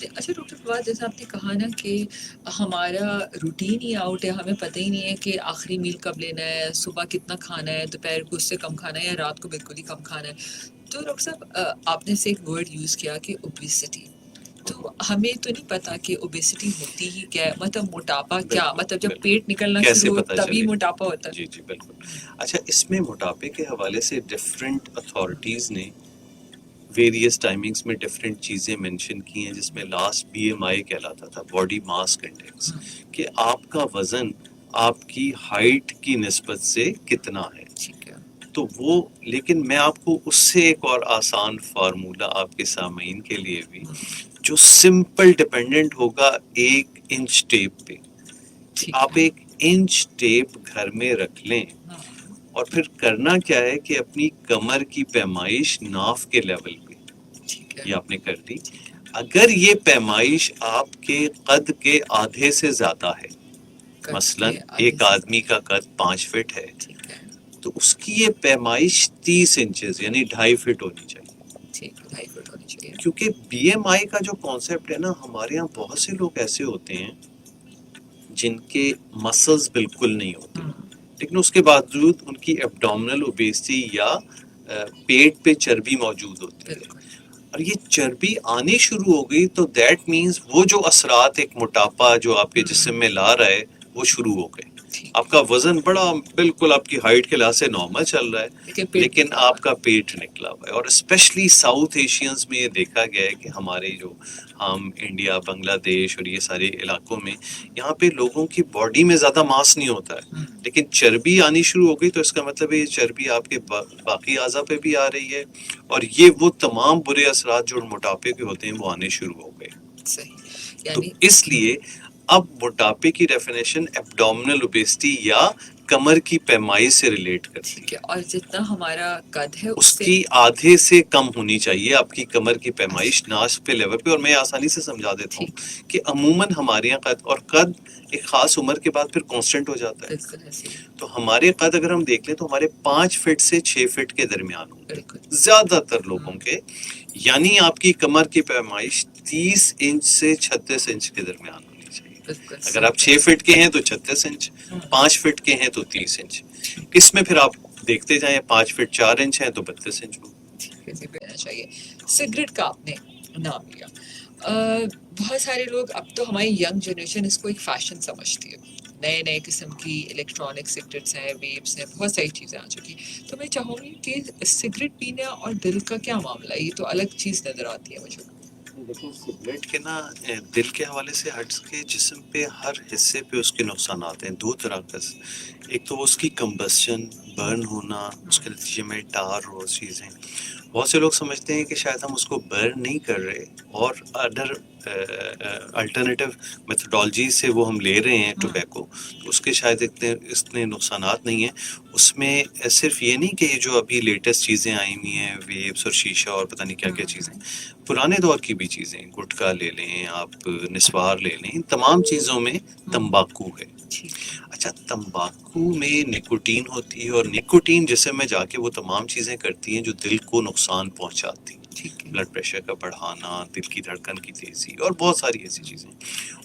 اچھا ڈاکٹر فواد، جیسے آپ نے کہا نا کہ ہمارا روٹین ہی آؤٹ ہے، ہمیں پتہ ہی نہیں ہے کہ آخری میل کب لینا ہے، صبح کتنا کھانا ہے، دوپہر کو اس سے کم کھانا ہے یا رات کو بالکل ہی کم کھانا ہے. تو ڈاکٹر صاحب آپ نے سے ایک ورڈ یوز کیا کہ اوبیسٹی. تو ہمیں تو نہیں پتا کہ اوبیسٹی ہوتی ہی کیا ہے، مطلب موٹاپا کیا، مطلب جب پیٹ نکلنا کیسے شروع ہو پتہ تبھی چلے؟ موٹاپا ہوتا ہے. جی جی بالکل. اچھا، اس میں موٹاپے کے حوالے سے ڈفرینٹ اتھارٹیز نے ویریس ٹائمنگز میں ڈفرینٹ چیزیں مینشن کی ہیں، جس میں لاسٹ بی ایم آئی کہلاتا تھا، باڈی ماس انڈیکس، کہ آپ کا وزن آپ کی ہائٹ کی نسبت سے کتنا ہے. ٹھیک ہے. تو وہ، لیکن میں آپ کو اس سے ایک اور آسان فارمولہ آپ کے سامعین کے لیے بھی، جو سمپل ڈیپینڈنٹ ہوگا 1 انچ ٹیپ پہ. آپ 1 انچ ٹیپ گھر میں رکھ لیں اور پھر کرنا کیا ہے کہ اپنی کمر کی پیمائش ناف کے لیول پہ یہ آپ نے کر دی. اگر یہ پیمائش آپ کے قد کے آدھے سے زیادہ ہے، مثلا ایک آدمی کا قد 5 فٹ ہے، تو اس کی یہ پیمائش 30 انچز یعنی 2.5 فٹ ہونی چاہیے. کیونکہ بی ایم آئی کا جو کانسیپٹ ہے نا، ہمارے یہاں بہت سے لوگ ایسے ہوتے ہیں جن کے مسلز بالکل نہیں ہوتے، لیکن اس کے باوجود ان کی ایبڈومنل اوبیسٹی یا پیٹ پہ چربی موجود ہوتی ہے. اور یہ چربی آنی شروع ہو گئی تو دیٹ مینز وہ جو اثرات ایک موٹاپا جو آپ کے جسم میں لا رہا ہے وہ شروع ہو گئے. آپ کا وزن بڑا بالکل آپ کی ہائٹ کے لحاظ سے نارمل چل رہا ہے، لیکن آپ کا پیٹ نکلا ہوا ہے. اور اسپیشلی ساؤتھ ایشینز میں یہ دیکھا گیا ہے کہ ہمارے جو ہم انڈیا، بنگلہ دیش اور یہ سارے علاقوں میں، یہاں پہ لوگوں کی باڈی میں زیادہ ماس نہیں ہوتا ہے، لیکن چربی آنی شروع ہو گئی تو اس کا مطلب ہے یہ چربی آپ کے باقی اعضاء پہ بھی آ رہی ہے، اور یہ وہ تمام برے اثرات جو موٹاپے کے ہوتے ہیں وہ آنے شروع ہو گئے. تو اس لیے اب موٹاپے کی ڈیفینیشن ایبڈومنل اوبیسٹی یا کمر کی پیمائش سے ریلیٹ کرتی ہے. اور جتنا ہمارا قد ہے اس کی آدھے سے کم ہونی چاہیے آپ کی کمر کی پیمائش ناف پہ لیول پہ. اور میں آسانی سے سمجھا دیتا ہوں کہ عموماً ہمارے یہاں قد ایک خاص عمر کے بعد پھر کانسٹنٹ ہو جاتا ہے. تو ہمارے قد اگر ہم دیکھ لیں تو ہمارے 5 فٹ سے 6 فٹ کے درمیان ہوتے ہیں زیادہ تر لوگوں کے، یعنی آپ کی کمر کی پیمائش 30 انچ سے 36 انچ کے درمیان ہونی چاہیے. اگر آپ 6 فٹ کے ہیں تو 36 انچ، 5 فٹ کے ہیں تو 30 انچ. اس میں پھر آپ دیکھتے جائیں، 5 فٹ 4 انچ ہیں تو 32 انچ ہوگا. چاہیے. سگریٹ کا آپ نے نام لیا، بہت سارے لوگ، اب تو ہماری ینگ جنریشن اس کو ایک فیشن سمجھتی ہے، نئے نئے قسم کی الیکٹرانک سگریٹس ہیں، ویپس ہیں، بہت ساری چیزیں آ چکی. تو میں چاہوں گی کہ سگریٹ پینا اور دل کا کیا معاملہ ہے؟ یہ تو الگ چیز نظر آتی ہے مجھے. لیکن سگریٹ کے نا دل کے حوالے سے ہٹ کے جسم پہ ہر حصے پہ اس کے نقصانات ہیں 2 طرح کا. ایک تو اس کی کمبسشن، برن ہونا، اس کے نتیجے میں ٹار اور چیزیں. بہت سے لوگ سمجھتے ہیں کہ شاید ہم اس کو برن نہیں کر رہے اور ادر الٹرنیٹیو میتھڈالوجی سے وہ ہم لے رہے ہیں ٹوبیکو، تو اس کے شاید اتنے نقصانات نہیں ہیں. اس میں صرف یہ نہیں کہ یہ جو ابھی لیٹسٹ چیزیں آئی ہوئی ہیں، ویپس اور شیشہ اور پتہ نہیں کیا کیا چیزیں، پرانے دور کی بھی چیزیں، گٹکا لے لیں آپ، نسوار لے لیں، ان تمام چیزوں میں تمباکو ہے. اچھا، تمباکو میں نکوٹین ہوتی ہے، اور نکوٹین جسم میں جا کے وہ تمام چیزیں کرتی ہیں جو دل کو نقصان پہنچاتی ہیں. بلڈ پریشر کا بڑھانا، دل کی دھڑکن کی تیزی اور بہت ساری ایسی چیزیں.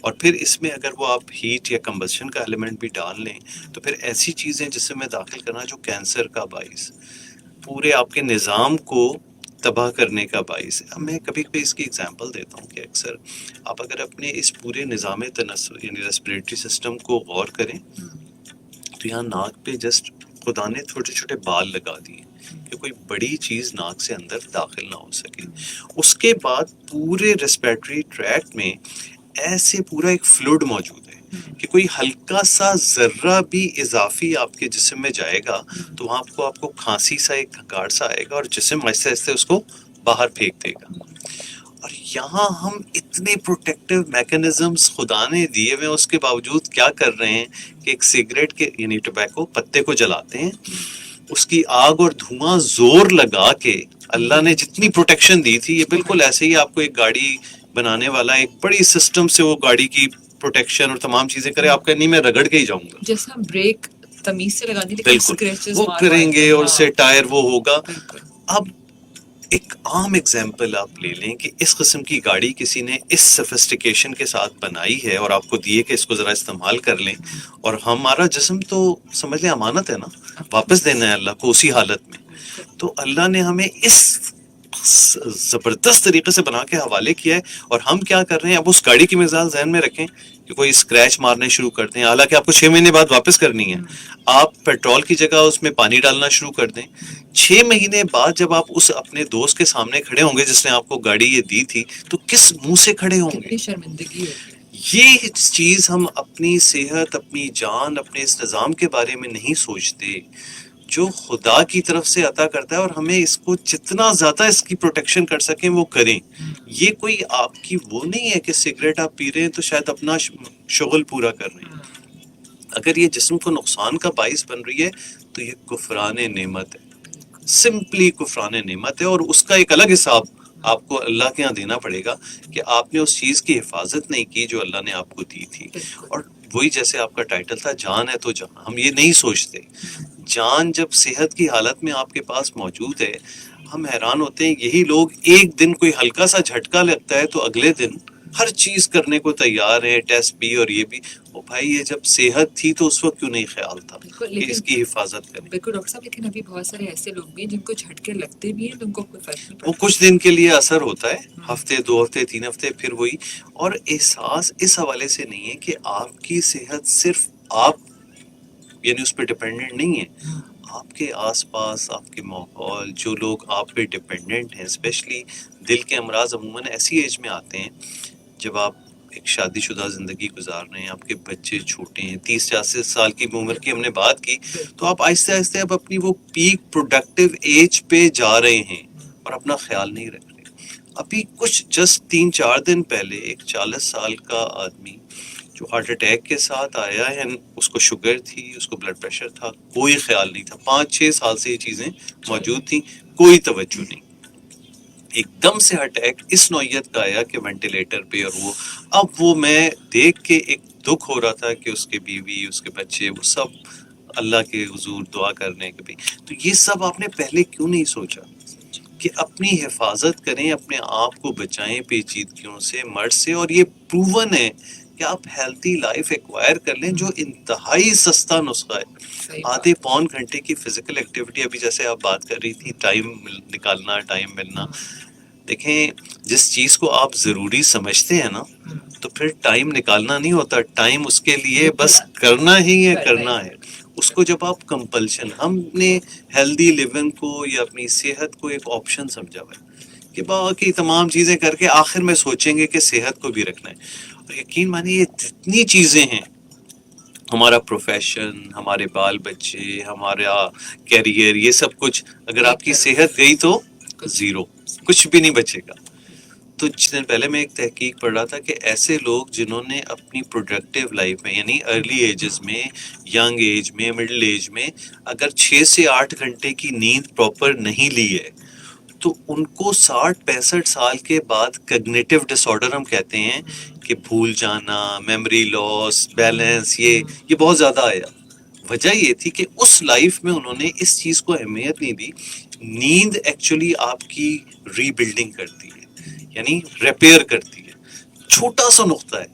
اور پھر اس میں اگر وہ آپ ہیٹ یا کمبسشن کا ایلیمنٹ بھی ڈال لیں تو پھر ایسی چیزیں جسم میں داخل کرنا جو کینسر کا باعث، پورے آپ کے نظام کو تباہ کرنے کا باعث ہے. میں کبھی کبھی اس کی اگزامپل دیتا ہوں کہ اکثر آپ اگر اپنے اس پورے نظام تنفس یعنی ریسپریٹری سسٹم کو غور کریں تو یہاں ناک پہ جسٹ خدا نے چھوٹے چھوٹے بال لگا دیے کہ کوئی بڑی چیز ناک سے اندر داخل نہ ہو سکے. اس کے بعد پورے ریسپریٹری ٹریکٹ میں ایسے پورا ایک فلوئڈ موجود ہے کہ کوئی ہلکا سا ذرہ بھی اضافی آپ کے جسم میں جائے گا تو وہاں آپ کو کھانسی سا ایک گھٹار سا آئے گا اور جسم آہستہ آہستہ اس کو باہر پھینک دے گا. اور یہاں ہم اتنے پروٹیکٹیو میکانزمز خدا نے دیے ہوئے، اس کے باوجود کیا کر رہے ہیں کہ ایک سگریٹ کے یعنی ٹوبیکو پتے کو جلاتے ہیں، اس کی آگ اور دھواں زور لگا کے اللہ نے جتنی پروٹیکشن دی تھی، یہ بالکل ایسے ہی آپ کو ایک گاڑی بنانے والا ایک بڑی سسٹم سے وہ گاڑی کی پروٹیکشن اور تمام چیزیں کرے. آپ کا نہیں میں رگڑ کے ہی جاؤں گا، جیسا بریک تمیز سے لگانی، بالکل وہ کریں گے اور اس سے ٹائر وہ ہوگا. اب ایک عام ایگزامپل آپ لے لیں کہ اس قسم کی گاڑی کسی نے اس سفسٹیکیشن کے ساتھ بنائی ہے اور آپ کو دیے کہ اس کو ذرا استعمال کر لیں، اور ہمارا جسم تو سمجھ لیں امانت ہے نا، واپس دینا ہے اللہ کو اسی حالت میں. تو اللہ نے ہمیں اس زبردست طریقے سے بنا کے حوالے کیا ہے، اور ہم کیا کر رہے ہیں؟ اب اس گاڑی کی مثال ذہن میں رکھیں کہ کوئی اسکریچ مارنے شروع کرتے ہیں، حالانکہ آپ کو 6 مہینے بعد واپس کرنی ہے. آپ پیٹرول کی جگہ اس میں پانی ڈالنا شروع کر دیں، 6 مہینے بعد جب آپ اس اپنے دوست کے سامنے کھڑے ہوں گے جس نے آپ کو گاڑی یہ دی تھی، تو کس منہ سے کھڑے ہوں گے؟ کتنی شرمندگی ہوگی. یہ چیز ہم اپنی صحت، اپنی جان، اپنے اس نظام کے بارے میں نہیں سوچتے جو خدا کی طرف سے عطا کرتا ہے، اور ہمیں اس کو جتنا زیادہ اس کی پروٹیکشن کر سکیں وہ کریں. یہ کوئی آپ کی وہ نہیں ہے کہ سگریٹ آپ پی رہے ہیں تو شاید اپنا شغل پورا کر رہے ہیں. اگر یہ جسم کو نقصان کا باعث بن رہی ہے تو یہ کفران نعمت ہے، سمپلی کفران نعمت ہے، اور اس کا ایک الگ حساب آپ کو اللہ کے ہاں دینا پڑے گا کہ آپ نے اس چیز کی حفاظت نہیں کی جو اللہ نے آپ کو دی تھی. اور وہی جیسے آپ کا ٹائٹل تھا، جان ہے تو جان. ہم یہ نہیں سوچتے، جان جب صحت کی حالت میں آپ کے پاس موجود ہے، ہم حیران ہوتے ہیں. یہی لوگ ایک دن کوئی ہلکا سا جھٹکا لگتا ہے تو اگلے دن ہر چیز کرنے کو تیار ہیں، ٹیسٹ بھی اور یہ بھی. او بھائی، یہ جب صحت تھی تو اس وقت کیوں نہیں خیال تھا کہ اس کی حفاظت کریں؟ بالکل ڈاکٹر صاحب، لیکن ابھی بہت سارے ایسے لوگ بھی ہیں جن کو جھٹکے لگتے بھی ہیں تو ان کو کوئی فرق نہیں وہ پڑتا. کچھ دن کے لیے اثر ہوتا ہے، ہفتے، 2 ہفتے، 3 ہفتے، پھر وہی. اور احساس اس حوالے سے نہیں ہے کہ آپ کی صحت صرف آپ یعنی اس پہ ڈپینڈنٹ نہیں ہے. آپ کے آس پاس، آپ کے ماحول، جو لوگ آپ پہ ڈپینڈنٹ ہیں، اسپیشلی دل کے امراض عموماً ایسی ایج میں آتے ہیں جب آپ ایک شادی شدہ زندگی گزار رہے ہیں، آپ کے بچے چھوٹے ہیں، 30 سے 40 سال کی عمر کی ہم نے بات کی، تو آپ آہستہ آہستہ اب اپنی وہ پیک پروڈکٹیو ایج پہ جا رہے ہیں اور اپنا خیال نہیں رکھ رہے. ابھی کچھ جسٹ 3-4 دن پہلے ایک 40 سال کا آدمی جو ہارٹ اٹیک کے ساتھ آیا ہے، اس کو شوگر تھی، اس کو بلڈ پریشر تھا، کوئی خیال نہیں تھا. 5-6 سال سے یہ چیزیں موجود تھیں، کوئی توجہ نہیں. ایک دم سے اٹیک اس نوعیت کا آیا کہ وینٹیلیٹر پہ، اور وہ اب وہ میں دیکھ کے ایک دکھ ہو رہا تھا کہ اس کے بیوی، اس کے بچے، وہ سب اللہ کے حضور دعا کرنے کے بھی. تو یہ سب آپ نے پہلے کیوں نہیں سوچا کہ اپنی حفاظت کریں، اپنے آپ کو بچائیں پیچیدگیوں سے، مرض سے. اور یہ پروون ہے کہ آپ ہیلتھی لائف ایکوائر کر لیں، جو انتہائی سستا نسخہ ہے. آدھے پون گھنٹے کی فزیکل ایکٹیویٹی، ابھی جیسے آپ بات کر رہی تھی ٹائم نکالنا، ٹائم ملنا. دیکھیں، جس چیز کو آپ ضروری سمجھتے ہیں نا، تو پھر ٹائم نکالنا نہیں ہوتا، ٹائم اس کے لیے بس کرنا ہی ہے، کرنا ہے. اس کو جب آپ کمپلشن، ہم نے ہیلدی لیونگ کو یا اپنی صحت کو ایک آپشن سمجھا ہوا ہے کہ باقی تمام چیزیں کر کے آخر میں سوچیں گے کہ صحت کو بھی رکھنا ہے. اور یقین مانیے، یہ جتنی چیزیں ہیں، ہمارا پروفیشن، ہمارے بال بچے، ہمارا کیریئر، یہ سب کچھ اگر آپ کی صحت گئی تو زیرو، کچھ بھی نہیں بچے گا. تو کچھ دن پہلے میں ایک تحقیق پڑھ رہا تھا کہ ایسے لوگ جنہوں نے اپنی پروڈکٹیو لائف میں، یعنی ارلی ایجز میں، ینگ ایج میں، مڈل ایج میں اگر 6 سے 8 گھنٹے کی نیند پراپر نہیں لی ہے، تو ان کو 60-65 سال کے بعد کگنیٹو ڈس آرڈر ہم کہتے ہیں کہ بھول جانا، میموری لاس، بیلنس، یہ بہت زیادہ آیا. وجہ یہ تھی کہ اس لائف میں انہوں نے اس چیز کو اہمیت نہیں دی. نیند ایکچولی آپ کی ری بلڈنگ کرتی ہے، یعنی ریپیئر کرتی ہے. چھوٹا سا نقطہ ہے،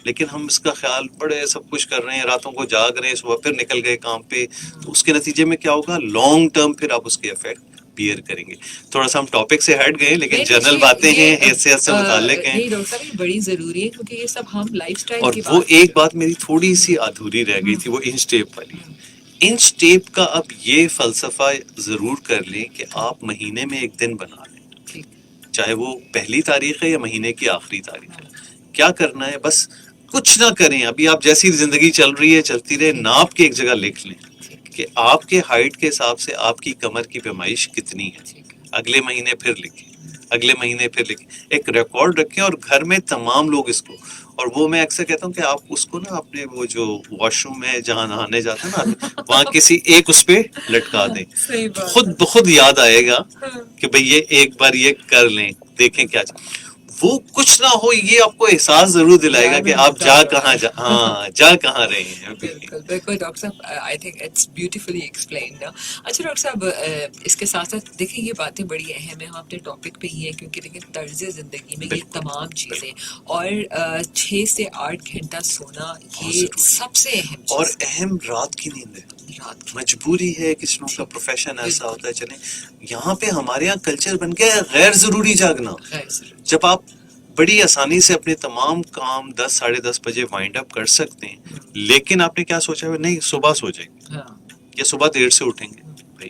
لیکن ہم اس کا خیال بڑے سب کچھ کر رہے ہیں، راتوں کو جاگ رہے ہیں، صبح پھر نکل گئے کام پہ. تو اس کے نتیجے میں کیا ہوگا؟ لانگ ٹرم پھر آپ اس کے افیکٹ بیئر کریں گے. تھوڑا سا ہم ٹاپک سے ہٹ گئے، لیکن جنرل باتیں ہیں، حیثیت سے متعلق ہیں. نہیں ڈاکٹر صاحب، یہ بڑی ضروری ہے کیونکہ یہ سب ہم لائف سٹائل اور کی وہ بات ایک بات میری تھوڑی سی ادھوری رہ گئی تھی، وہ انچ ٹیپ والی. انچ ٹیپ کا اب یہ فلسفہ ضرور کر لیں کہ آپ مہینے میں ایک دن بنا لیں، چاہے وہ پہلی تاریخ ہے یا مہینے کی آخری تاریخ ہے. کیا کرنا ہے؟ بس کچھ نہ کریں. ابھی آپ جیسی زندگی چل رہی ہے چلتی رہے، ناپ کے ایک جگہ لکھ لیں کہ آپ کے ہائٹ کے حساب سے آپ کی کمر کی پیمائش کتنی ہے. اگلے مہینے پھر لکھیں، اگلے مہینے پھر لکھیں. ایک ریکارڈ رکھیں، اور گھر میں تمام لوگ اس کو. اور وہ میں اکثر کہتا ہوں کہ آپ اس کو نا اپنے وہ جو واش روم ہے جہاں نہانے جاتے ہیں نا آدمی، وہاں کسی ایک اس پہ لٹکا دیں. خود بخود یاد آئے گا کہ بھئی یہ ایک بار یہ کر لیں، دیکھیں کیا. وہ کچھ نہ ہو یہ آپ کو احساس ضرور دلائے گا یار کہ میں آپ موٹا جا ہو رہا کہاں ہوں. جا کہاں رہے ہیں ابھی. بالکل بالکل ڈاکٹر صاحب I think it's beautifully explained. اچھا ڈاکٹر صاحب اس کے ساتھ ساتھ دیکھیں یہ باتیں بڑی اہم ہیں, ہم اپنے ٹاپک پہ ہی ہیں کیونکہ دیکھیں طرز زندگی میں یہ بالکل تمام چیزیں بالکل. اور 6 سے 8 گھنٹہ سونا بہت یہ ضروری سب سے اہم اور چیز اہم رات کی نیند ہے. ہے رات کی. مجبوری ہے, کچھ لوگوں کا ٹھیک پروفیشن ایسا بالکل ہوتا ہے. چلیں یہاں پہ ہمارے یہاں کلچر بن گیا ہے غیر ضروری جاگنا. غیر ضروری. جب آپ بڑی آسانی سے اپنے تمام کام 10 ساڑھے 10 بجے وائنڈ اپ کر سکتے ہیں, لیکن آپ نے کیا سوچا ہے نہیں صبح سو جائیں گے ہاں یا صبح دیر سے اٹھیں گے. بھائی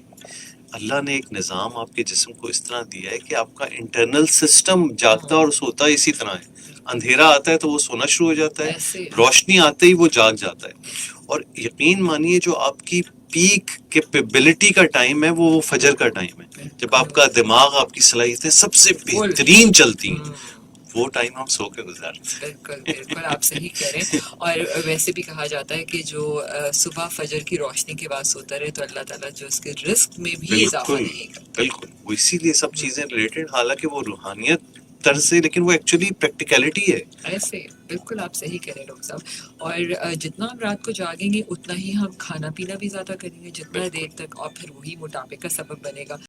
اللہ نے ایک نظام آپ کے جسم کو اس طرح دیا ہے کہ آپ کا انٹرنل سسٹم جاگتا اور سوتا اسی طرح ہے. اندھیرا آتا ہے تو وہ سونا شروع ہو جاتا ہے, ایسے روشنی آتے ہی وہ جاگ جاتا ہے. اور یقین مانیے جو آپ کی پیک کیپیبلٹی کا ٹائم ہے وہ فجر کا ٹائم ہے, جب آپ کا دماغ آپ کی صلاحیتیں سب سے بہترین چلتی ہیں, وہ ٹائم ہم سو کے گزارتے ہیں. بالکل بالکل آپ صحیح کہہ رہے ہیں. اور ویسے بھی کہا جاتا ہے کہ جو صبح فجر کی روشنی کے بعد سوتا رہے تو اللہ تعالیٰ جو اس کے رزق میں بھی اضافہ بالکل نہیں کرتا. بالکل, وہ اسی لیے سب چیزیں ریلیٹڈ, حالانکہ وہ روحانیت طرز سے, لیکن وہ ایکچولی پریکٹیکلٹی ہے. ایسے بالکل آپ صحیح کہہ رہے ہیں ڈاکٹر صاحب. اور جتنا ہم رات کو جاگیں گے اتنا ہی ہم کھانا پینا بھی زیادہ کریں گے, جتنا بالکل. دیر تک, اور پھر وہی موٹاپے کا سبب بنے گا.